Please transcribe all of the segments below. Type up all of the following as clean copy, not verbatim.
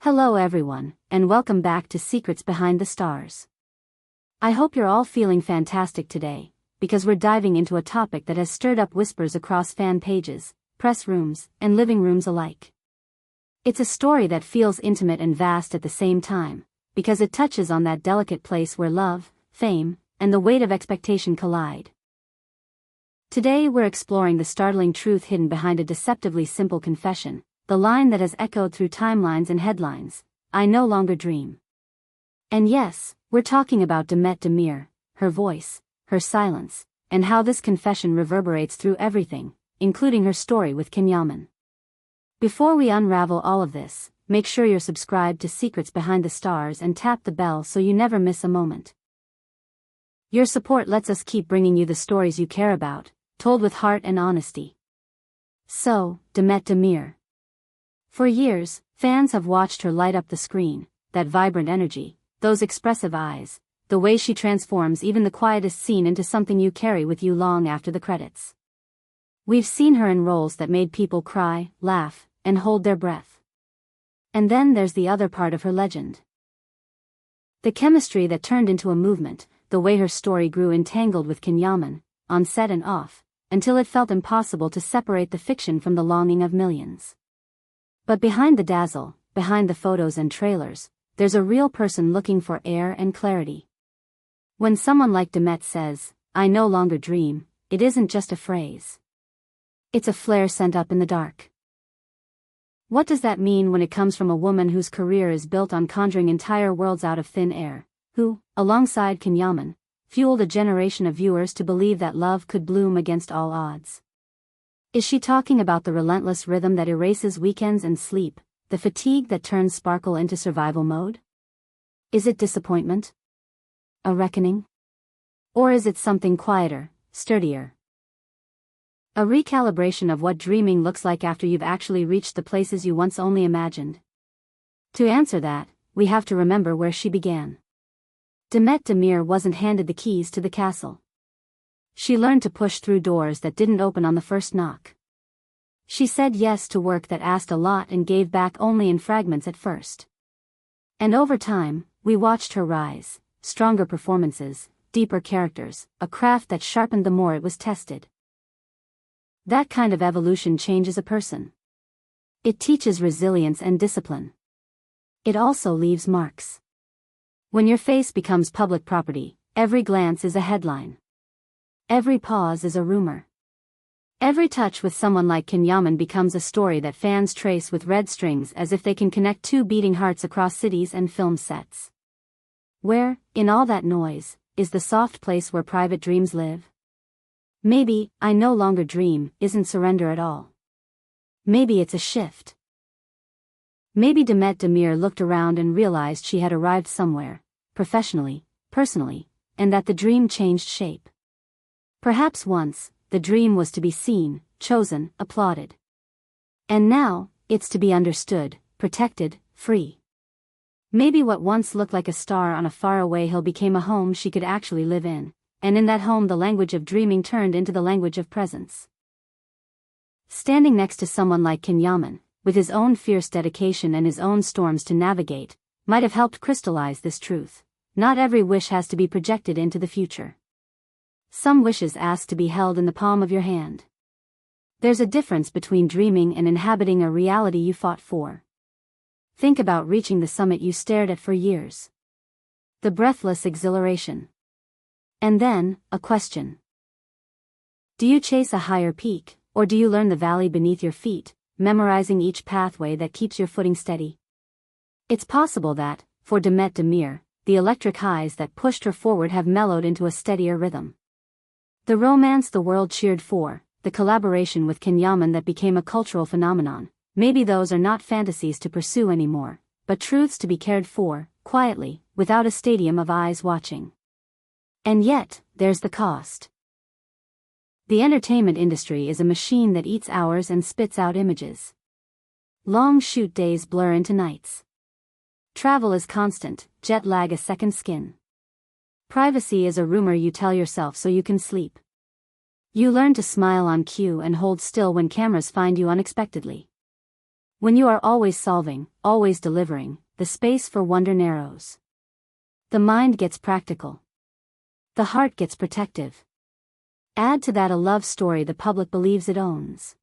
Hello everyone, and welcome back to Secrets Behind the Stars. I hope you're all feeling fantastic today, because we're diving into a topic that has stirred up whispers across fan pages, press rooms, and living rooms alike. It's a story that feels intimate and vast at the same time, because it touches on that delicate place where love, fame, and the weight of expectation collide. Today we're exploring the startling truth hidden behind a deceptively simple confession, the line that has echoed through timelines and headlines, "I no longer dream." And yes, we're talking about Demet, her voice, her silence, and how this confession reverberates through everything, including her story with Yaman. Before we unravel all of this, make sure you're subscribed to Secrets Behind the Stars and tap the bell so you never miss a moment. Your support lets us keep bringing you the stories you care about, told with heart and honesty. So, Demet. For years, fans have watched her light up the screen, that vibrant energy, those expressive eyes, the way she transforms even the quietest scene into something you carry with you long after the credits. We've seen her in roles that made people cry, laugh, and hold their breath. And then there's the other part of her legend. The chemistry that turned into a movement, the way her story grew entangled with Yaman, on set and off, until it felt impossible to separate the fiction from the longing of millions. But behind the dazzle, behind the photos and trailers, there's a real person looking for air and clarity. When someone like Demet says, "I no longer dream," it isn't just a phrase. It's a flare sent up in the dark. What does that mean when it comes from a woman whose career is built on conjuring entire worlds out of thin air, who, alongside Yaman, fueled a generation of viewers to believe that love could bloom against all odds? Is she talking about the relentless rhythm that erases weekends and sleep, the fatigue that turns sparkle into survival mode? Is it disappointment? A reckoning? Or is it something quieter, sturdier? A recalibration of what dreaming looks like after you've actually reached the places you once only imagined? To answer that, we have to remember where she began. Demet wasn't handed the keys to the castle. She learned to push through doors that didn't open on the first knock. She said yes to work that asked a lot and gave back only in fragments at first. And over time, we watched her rise, stronger performances, deeper characters, a craft that sharpened the more it was tested. That kind of evolution changes a person. It teaches resilience and discipline. It also leaves marks. When your face becomes public property, every glance is a headline. Every pause is a rumor. Every touch with someone like Yaman becomes a story that fans trace with red strings as if they can connect two beating hearts across cities and film sets. Where, in all that noise, is the soft place where private dreams live? Maybe, "I no longer dream" isn't surrender at all. Maybe it's a shift. Maybe Demet looked around and realized she had arrived somewhere, professionally, personally, and that the dream changed shape. Perhaps once, the dream was to be seen, chosen, applauded. And now, it's to be understood, protected, free. Maybe what once looked like a star on a faraway hill became a home she could actually live in, and in that home the language of dreaming turned into the language of presence. Standing next to someone like Yaman, with his own fierce dedication and his own storms to navigate, might have helped crystallize this truth. Not every wish has to be projected into the future. Some wishes ask to be held in the palm of your hand. There's a difference between dreaming and inhabiting a reality you fought for. Think about reaching the summit you stared at for years. The breathless exhilaration. And then, a question. Do you chase a higher peak, or do you learn the valley beneath your feet, memorizing each pathway that keeps your footing steady? It's possible that, for Demet, the electric highs that pushed her forward have mellowed into a steadier rhythm. The romance the world cheered for, the collaboration with Yaman that became a cultural phenomenon, maybe those are not fantasies to pursue anymore, but truths to be cared for, quietly, without a stadium of eyes watching. And yet, there's the cost. The entertainment industry is a machine that eats hours and spits out images. Long shoot days blur into nights. Travel is constant, jet lag a second skin. Privacy is a rumor you tell yourself so you can sleep. You learn to smile on cue and hold still when cameras find you unexpectedly. When you are always solving, always delivering, the space for wonder narrows. The mind gets practical. The heart gets protective. Add to that a love story the public believes it owns.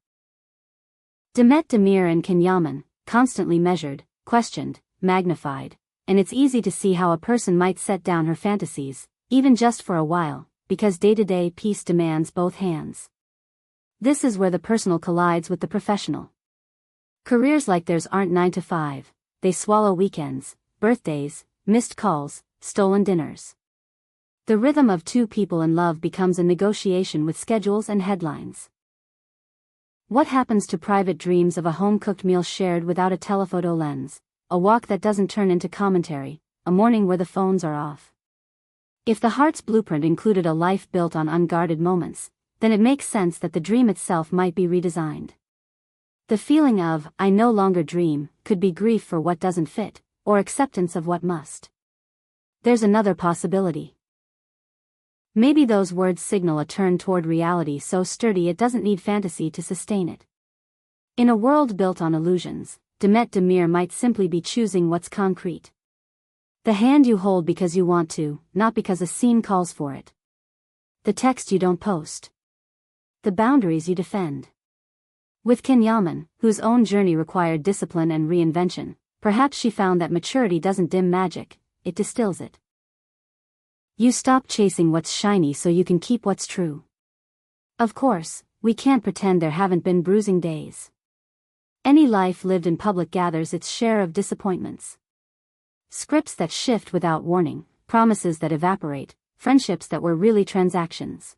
Demet, and Yaman, constantly measured, questioned, magnified, and it's easy to see how a person might set down her fantasies, even just for a while, because day-to-day peace demands both hands. This is where the personal collides with the professional. Careers like theirs aren't 9 to 5, they swallow weekends, birthdays, missed calls, stolen dinners. The rhythm of two people in love becomes a negotiation with schedules and headlines. What happens to private dreams of a home-cooked meal shared without a telephoto lens, a walk that doesn't turn into commentary, a morning where the phones are off? If the heart's blueprint included a life built on unguarded moments, then it makes sense that the dream itself might be redesigned. The feeling of, I no longer dream, could be grief for what doesn't fit, or acceptance of what must. There's another possibility. Maybe those words signal a turn toward reality so sturdy it doesn't need fantasy to sustain it. In a world built on illusions, Demet might simply be choosing what's concrete. The hand you hold because you want to, not because a scene calls for it. The text you don't post. The boundaries you defend. With Yaman, whose own journey required discipline and reinvention, perhaps she found that maturity doesn't dim magic, it distills it. You stop chasing what's shiny so you can keep what's true. Of course, we can't pretend there haven't been bruising days. Any life lived in public gathers its share of disappointments. Scripts that shift without warning, promises that evaporate, friendships that were really transactions.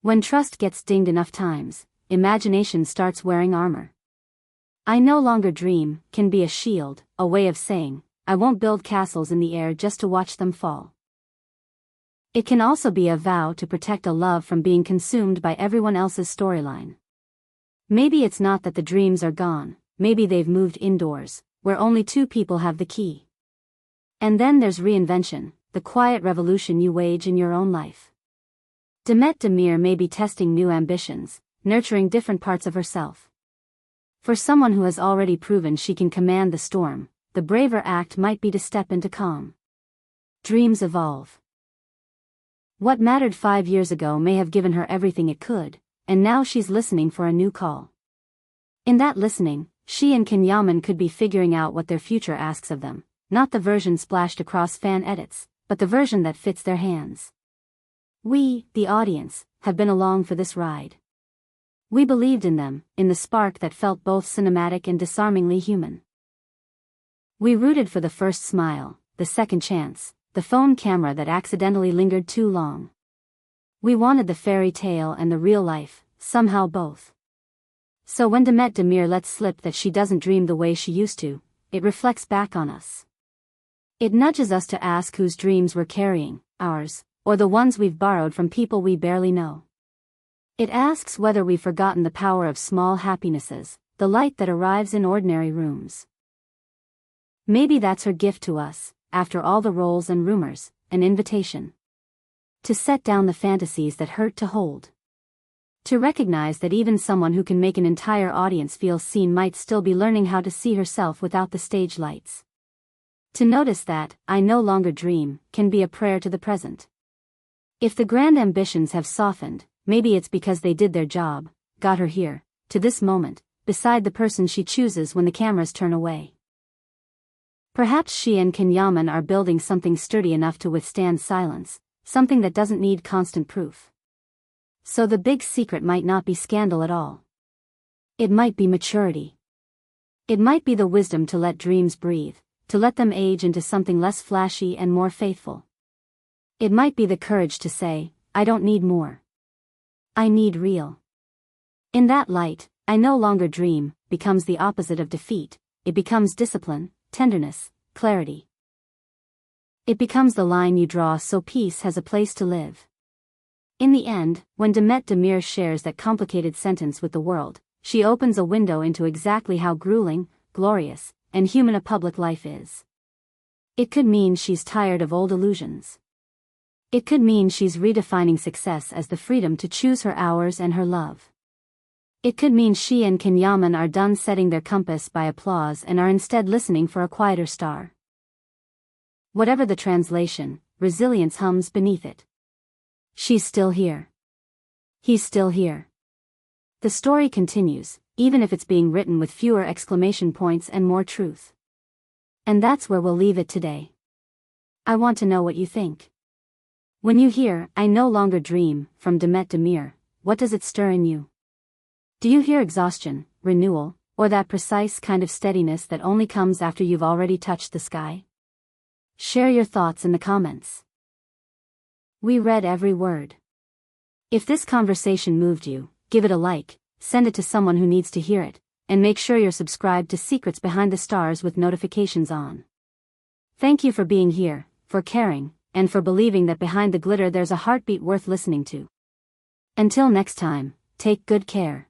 When trust gets dinged enough times, imagination starts wearing armor. I no longer dream can be a shield, a way of saying, I won't build castles in the air just to watch them fall. It can also be a vow to protect a love from being consumed by everyone else's storyline. Maybe it's not that the dreams are gone, maybe they've moved indoors, where only two people have the key. And then there's reinvention, the quiet revolution you wage in your own life. Demet may be testing new ambitions, nurturing different parts of herself. For someone who has already proven she can command the storm, the braver act might be to step into calm. Dreams evolve. What mattered 5 years ago may have given her everything it could, and now she's listening for a new call. In that listening, she and Yaman could be figuring out what their future asks of them, not the version splashed across fan edits, but the version that fits their hands. We, the audience, have been along for this ride. We believed in them, in the spark that felt both cinematic and disarmingly human. We rooted for the first smile, the second chance, the phone camera that accidentally lingered too long. We wanted the fairy tale and the real life, somehow both. So when Demet lets slip that she doesn't dream the way she used to, it reflects back on us. It nudges us to ask whose dreams we're carrying, ours, or the ones we've borrowed from people we barely know. It asks whether we've forgotten the power of small happinesses, the light that arrives in ordinary rooms. Maybe that's her gift to us, after all the roles and rumors, an invitation. To set down the fantasies that hurt to hold. To recognize that even someone who can make an entire audience feel seen might still be learning how to see herself without the stage lights. To notice that, I no longer dream, can be a prayer to the present. If the grand ambitions have softened, maybe it's because they did their job, got her here, to this moment, beside the person she chooses when the cameras turn away. Perhaps she and Yaman are building something sturdy enough to withstand silence, something that doesn't need constant proof. So the big secret might not be scandal at all. It might be maturity. It might be the wisdom to let dreams breathe, to let them age into something less flashy and more faithful. It might be the courage to say, I don't need more. I need real. In that light, I no longer dream, becomes the opposite of defeat, it becomes discipline, tenderness, clarity. It becomes the line you draw so peace has a place to live. In the end, when Demet shares that complicated sentence with the world, she opens a window into exactly how grueling, glorious, and human a public life is. It could mean she's tired of old illusions. It could mean she's redefining success as the freedom to choose her hours and her love. It could mean she and Yaman are done setting their compass by applause and are instead listening for a quieter star. Whatever the translation, resilience hums beneath it. She's still here. He's still here. The story continues, even if it's being written with fewer exclamation points and more truth. And that's where we'll leave it today. I want to know what you think. When you hear "I no longer dream" from Demet, what does it stir in you? Do you hear exhaustion, renewal, or that precise kind of steadiness that only comes after you've already touched the sky? Share your thoughts in the comments. We read every word. If this conversation moved you, give it a like, send it to someone who needs to hear it, and make sure you're subscribed to Secrets Behind the Stars with notifications on. Thank you for being here, for caring, and for believing that behind the glitter there's a heartbeat worth listening to. Until next time, take good care.